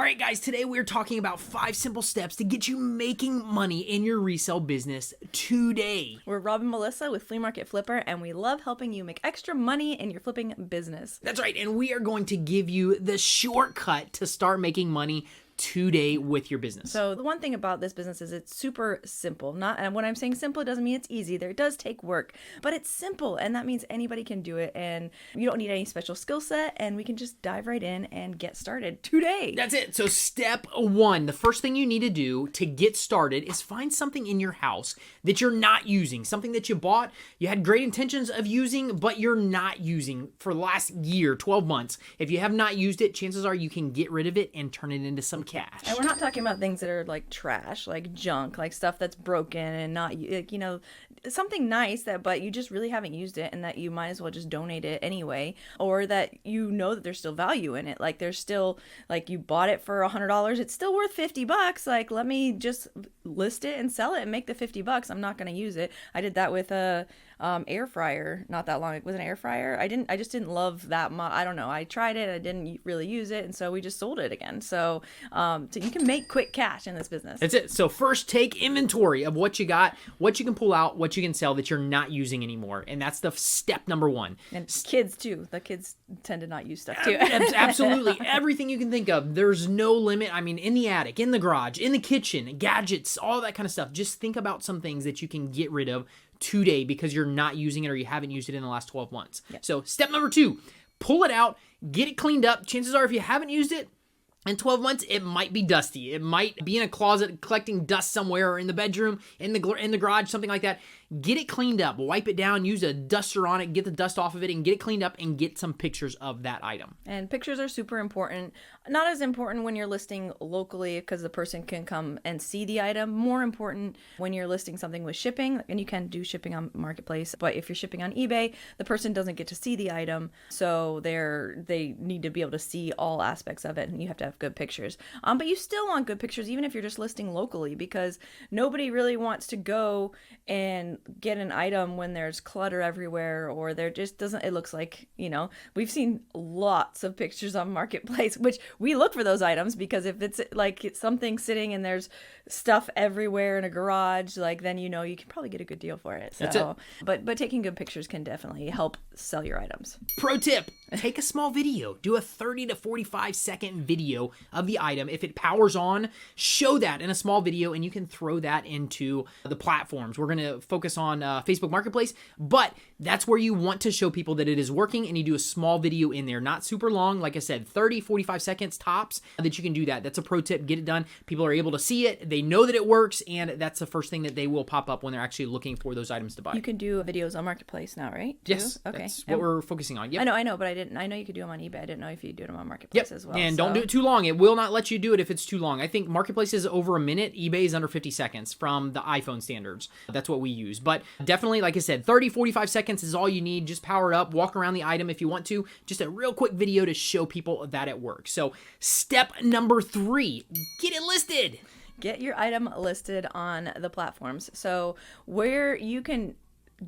All right, guys, today we're talking about 5 simple steps to get you making money in your resale business today. We're Rob and Melissa with Flea Market Flipper, and we love helping you make extra money in your flipping business. That's right, and we are going to give you the shortcut to start making money today with your business. So the one thing about this business is it's super simple. And when I'm saying simple, it doesn't mean it's easy. It does take work, but it's simple, and that means anybody can do it, and you don't need any special skill set, and we can just dive right in and get started today. That's it. So step 1, the first thing you need to do to get started is find something in your house that you're not using, something that you bought, you had great intentions of using, but you're not using for the last year, 12 months. If you have not used it, chances are you can get rid of it and turn it into some cash. And we're not talking about things that are like trash, like junk, like stuff that's broken and not, something nice but you just really haven't used it, and that you might as well just donate it anyway, or that that there's still value in it. Like there's still, like, you bought it for $100, it's still worth $50. Like, let me just list it and sell it and make the $50. I'm not going to use it. I did that with a air fryer not that long. It was an air fryer. I just didn't love that much. I don't know. I tried it. I didn't really use it. And so we just sold it again. So you can make quick cash in this business. That's it. So first, take inventory of what you got, what you can pull out, what you can sell that you're not using anymore. And that's the step number 1. And kids too. The kids tend to not use stuff too. Absolutely. Everything you can think of. There's no limit. I mean, in the attic, in the garage, in the kitchen, gadgets, all that kind of stuff. Just think about some things that you can get rid of today because you're not using it or you haven't used it in the last 12 months. Yep. So step number 2, pull it out, get it cleaned up. Chances are if you haven't used it in 12 months, it might be dusty. It might be in a closet collecting dust somewhere, or in the bedroom, in the garage, something like that. Get it cleaned up, wipe it down, use a duster on it, get the dust off of it, and get it cleaned up and get some pictures of that item. And pictures are super important. Not as important when you're listing locally because the person can come and see the item. More important when you're listing something with shipping, and you can do shipping on Marketplace. But if you're shipping on eBay, the person doesn't get to see the item, so they need to be able to see all aspects of it, and you have to have good pictures. But you still want good pictures even if you're just listing locally, because nobody really wants to go and get an item when there's clutter everywhere, or there just doesn't, it looks like, we've seen lots of pictures on Marketplace, which we look for those items, because if it's like it's something sitting and there's stuff everywhere in a garage, like, then you can probably get a good deal for it. So that's it. But taking good pictures can definitely help sell your items. Pro tip, take a small video. Do a 30 to 45 second video of the item. If it powers on, show that in a small video, and you can throw that into the platforms. We're going to focus on Facebook Marketplace, but that's where you want to show people that it is working, and you do a small video in there, not super long. Like I said, 30, 45 seconds tops, that you can do that. That's a pro tip. Get it done. People are able to see it. They know that it works, and that's the first thing that they will pop up when they're actually looking for those items to buy. You can do videos on Marketplace now, right? Yes. Okay. That's what we're focusing on. Yep. I know, but I know you could do them on eBay. I didn't know if you do them on Marketplace as well. And don't do it too long. It will not let you do it if it's too long. I think Marketplace is over a minute. eBay is under 50 seconds from the iPhone standards. That's what we use. But definitely, like I said, 30, 45 seconds is all you need. Just power it up, walk around the item if you want to. Just a real quick video to show people that it works. So step number 3, get it listed. Get your item listed on the platforms. So where you can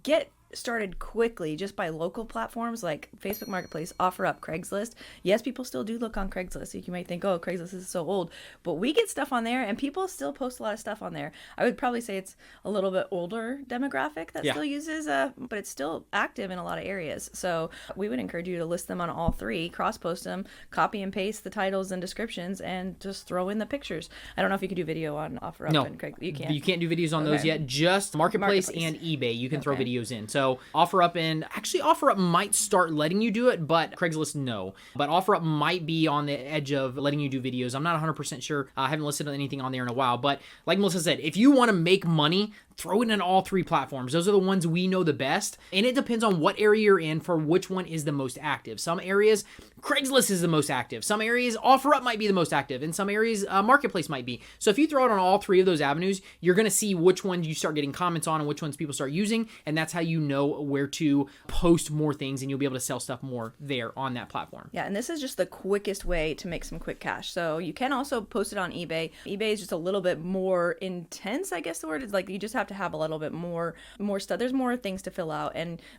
get started quickly just by local platforms like Facebook Marketplace, OfferUp, Craigslist. Yes, people still do look on Craigslist. You might think, oh, Craigslist is so old, but we get stuff on there, and people still post a lot of stuff on there. I would probably say it's a little bit older demographic that still uses, but it's still active in a lot of areas. So we would encourage you to list them on all 3, cross-post them, copy and paste the titles and descriptions, and just throw in the pictures. I don't know if you can do video on OfferUp and Craigslist. You can't. You can't do videos on those yet. Just Marketplace and eBay. You can throw videos in. So OfferUp, and actually OfferUp might start letting you do it, but Craigslist, no. But OfferUp might be on the edge of letting you do videos. I'm not 100% sure. I haven't listed anything on there in a while, but like Melissa said, if you want to make money, throw it in all 3 platforms. Those are the ones we know the best, and it depends on what area you're in for which one is the most active. Some areas, Craigslist is the most active. Some areas, OfferUp might be the most active. In some areas, Marketplace might be. So if you throw it on all 3 of those avenues, you're going to see which ones you start getting comments on and which ones people start using, and that's how you know where to post more things, and you'll be able to sell stuff more there on that platform. Yeah, and this is just the quickest way to make some quick cash. So you can also post it on eBay. eBay is just a little bit more intense, I guess the word is. Like, you just have to to have a little bit more stuff. There's more things to fill out.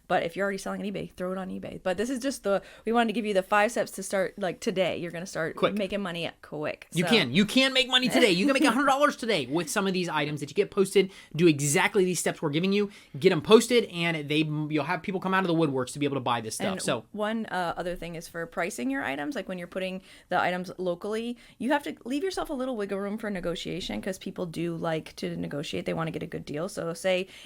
But if you're already selling on eBay, throw it on eBay. But this is just we wanted to give you the 5 steps to start, like today. You're going to start making money quick. You can make money today. You can make $100 today with some of these items that you get posted. Do exactly these steps we're giving you. Get them posted, and you'll have people come out of the woodworks to be able to buy this stuff. And so one other thing is for pricing your items, like when you're putting the items locally, you have to leave yourself a little wiggle room for negotiation, because people do like to negotiate. They want to get a good deal. So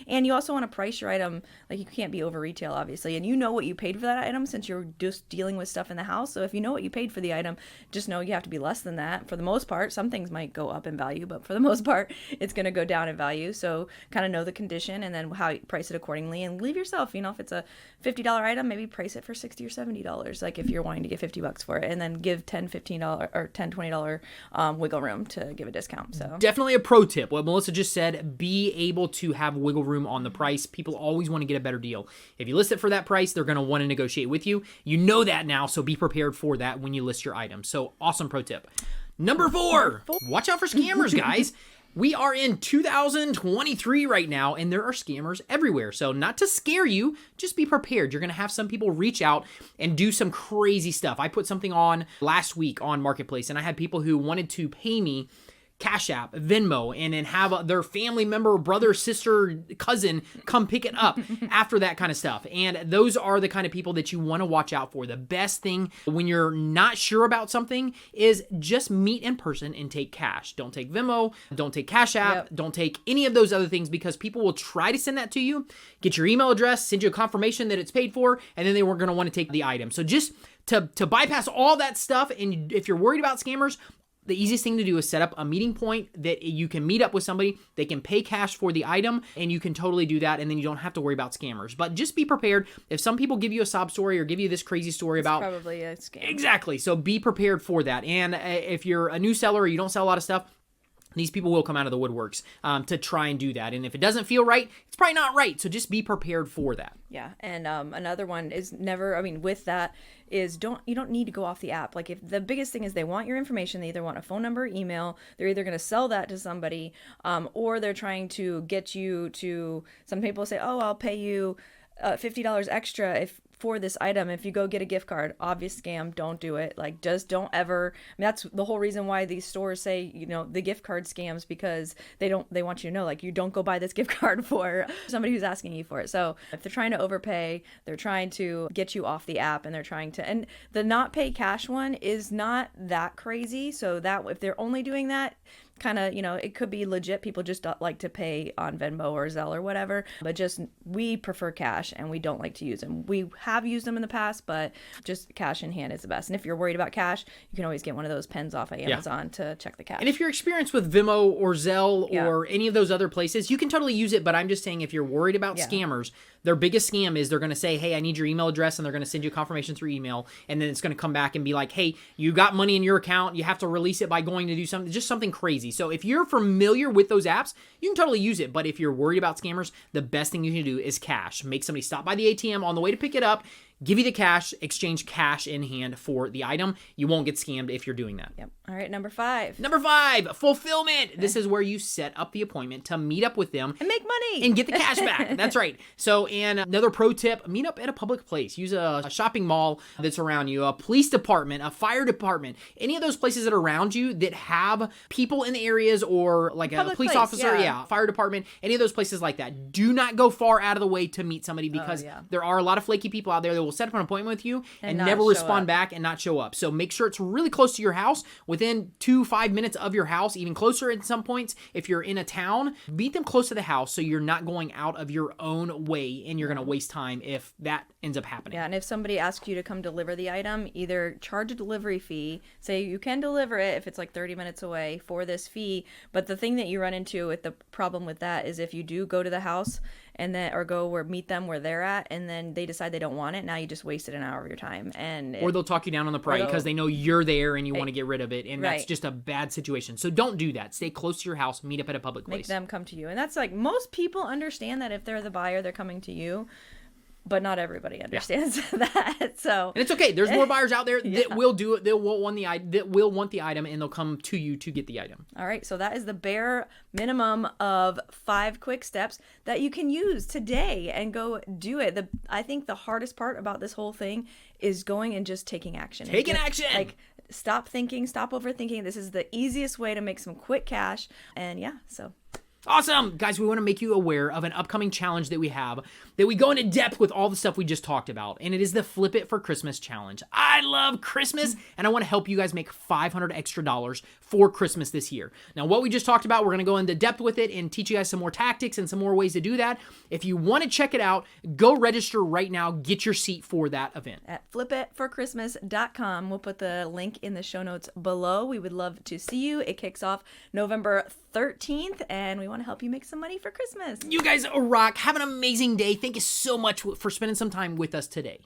and you also want to price your item, like you can't be over retail, obviously, and you know what you paid for that item since you're just dealing with stuff in the house. So if you know what you paid for the item, just know you have to be less than that for the most part. Some things might go up in value, but for the most part, it's going to go down in value. So kind of know the condition and then how you price it accordingly, and leave yourself, if it's a $50 item, maybe price it for $60 or $70, like if you're wanting to get $50 for it, and then give $10, $15 or $10, $20 wiggle room to give a discount. So definitely a pro tip. What Melissa just said, be able to have wiggle room on the price. People always want to get a better deal. If you list it for that price, they're going to want to negotiate with you. You know that now, so be prepared for that when you list your items. So awesome pro tip. Number 4, watch out for scammers, guys. We are in 2023 right now, and there are scammers everywhere. So not to scare you, just be prepared. You're going to have some people reach out and do some crazy stuff. I put something on last week on Marketplace, and I had people who wanted to pay me Cash App, Venmo, and then have their family member, brother, sister, cousin come pick it up after that kind of stuff. And those are the kind of people that you want to watch out for. The best thing when you're not sure about something is just meet in person and take cash. Don't take Venmo, don't take Cash App, don't take any of those other things, because people will try to send that to you, get your email address, send you a confirmation that it's paid for, and then they were going to want to take the item. So just to bypass all that stuff, and if you're worried about scammers, the easiest thing to do is set up a meeting point that you can meet up with somebody. They can pay cash for the item, and you can totally do that, and then you don't have to worry about scammers. But just be prepared. If some people give you a sob story or give you this crazy story about... It's probably a scam. Exactly. So be prepared for that. And if you're a new seller or you don't sell a lot of stuff, these people will come out of the woodworks to try and do that. And if it doesn't feel right, it's probably not right. So just be prepared for that. Yeah. And another one is with that is you don't need to go off the app. Like, if the biggest thing is they want your information, they either want a phone number, email, they're either going to sell that to somebody, or they're trying to get you to, some people say, oh, I'll pay you $50 extra for this item if you go get a gift card. Obvious scam. Don't do it. Like, just don't ever. That's the whole reason why these stores say, the gift card scams, because they want you to know, like, you don't go buy this gift card for somebody who's asking you for it. So if they're trying to overpay, they're trying to get you off the app, and and the not pay cash one is not that crazy. So that if they're only doing that, kind of, it could be legit. People just don't like to pay on Venmo or Zelle or whatever, but we prefer cash, and we don't like to use them. We have used them in the past, but just cash in hand is the best. And if you're worried about cash, you can always get one of those pens off of Amazon to check the cash. And if you're experienced with Venmo or Zelle or any of those other places, you can totally use it. But I'm just saying, if you're worried about scammers, their biggest scam is they're going to say, hey, I need your email address, and they're going to send you a confirmation through email, and then it's going to come back and be like, hey, you got money in your account, you have to release it by going to do something, just something crazy. So if you're familiar with those apps, you can totally use it. But if you're worried about scammers, the best thing you can do is cash. Make somebody stop by the ATM on the way to pick it up, give you the cash, exchange cash in hand for the item. You won't get scammed if you're doing that. Yep. All right, number 5. Number 5, fulfillment. Okay. This is where you set up the appointment to meet up with them. And make money. And get the cash back. That's right. So, and another pro tip, meet up at a public place. Use a shopping mall that's around you, a police department, a fire department, any of those places that are around you that have people in the areas, or like a police officer, fire department, any of those places like that. Do not go far out of the way to meet somebody, because there are a lot of flaky people out there that will set up an appointment with you and never respond back and not show up. So make sure it's really close to your house, within 2-5 minutes of your house, even closer at some points. If you're in a town, meet them close to the house, so you're not going out of your own way and you're going to waste time if that ends up happening. Yeah, and if somebody asks you to come deliver the item, either charge a delivery fee, say you can deliver it if it's like 30 minutes away for this fee. But the thing that you run into with the problem with that is, if you do go to the house and then, or go or meet them where they're at, and then they decide they don't want it, now you just wasted an hour of your time. Or they'll talk you down on the price because they know you're there and you want to get rid of it, and that's just a bad situation. So don't do that. Stay close to your house, meet up at a public place. Make them come to you. And that's like, most people understand that if they're the buyer, they're coming to you. but not everybody understands that. So, and it's okay. There's more buyers out there that will do it. That will want the item, and they'll come to you to get the item. All right. So that is the bare minimum of 5 quick steps that you can use today and go do it. I think the hardest part about this whole thing is going and just taking action. Taking action. Like, stop thinking, stop overthinking. This is the easiest way to make some quick cash. And so. Awesome. Guys, we want to make you aware of an upcoming challenge that we have, that we go into depth with all the stuff we just talked about, and it is the Flip It for Christmas challenge. I love Christmas, and I want to help you guys make $500 extra for Christmas this year. Now, what we just talked about, we're going to go into depth with it and teach you guys some more tactics and some more ways to do that. If you want to check it out, go register right now. Get your seat for that event. At flipitforchristmas.com. We'll put the link in the show notes below. We would love to see you. It kicks off November 13th, and we want to help you make some money for Christmas. You guys rock. Have an amazing day. Thank you so much for spending some time with us today.